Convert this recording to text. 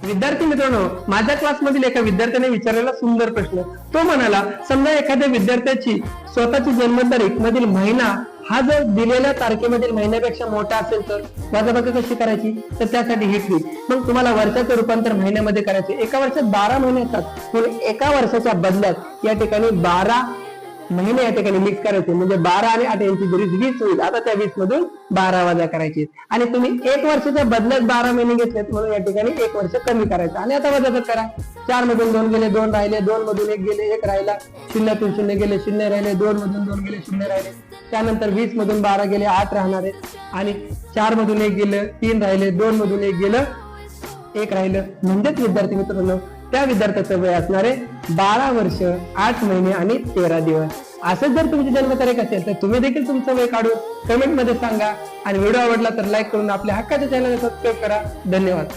विद्यार्थी मित्रांनो, माझ्या क्लासमधील एका विद्यार्थ्याने विचारलेला सुंदर प्रश्न. तो म्हणाला, समजा एखाद्या विद्यार्थ्याची स्वतःची जन्मतारीख मधील महिना हा जर दिलेल्या तारखेमधील महिन्यापेक्षा मोठा असेल तर वजाबाकी कशी करायची? तर त्यासाठी ही ट्रिक. मग तुम्हाला वर्षाचं रूपांतर महिन्यामध्ये करायचे. एका वर्षात 12 महिने येतात, म्हणून एका वर्षाच्या बदल्यात या ठिकाणी 12 महिने या ठिकाणी मिक्स करायचे. म्हणजे 12 आणि 8 यांची बेरीज 20 होईल. आता त्या 20 मधून 12 वजा करायचे. आणि तुम्ही एक वर्षाच्या बदल्यात 12 महिने घेतलेत, म्हणून या ठिकाणी एक वर्ष कमी करायचं. आणि आता वजा करा. 4 मधून 2 गेले, 2 राहिले, 2 मधून 1 गेले, 1 राहिला, 0 तून 0 गेले, 0 राहिले, 2 मधून 2 गेले, 0 राहिले. त्यानंतर 20 मधून 12 गेले, 8 राहणार आहेत. आणि 4 मधून 1 गेलं, 3 राहिले, 2 मधून 1 गेलं, 1 राहिलं. म्हणजेच विद्यार्थी मित्रांनो, त्या विद्यार्थ्याचं वय असणारे 12 वर्ष 8 महिने आणि 13 दिवस. असंच जर तुमची जन्मतारीख असेल तर तुम्ही देखील तुमचं वय काढून कमेंट मध्ये सांगा. आणि व्हिडिओ आवडला तर लाईक करून आपल्या हक्काच्या चॅनलला सबस्क्राईब करा. धन्यवाद.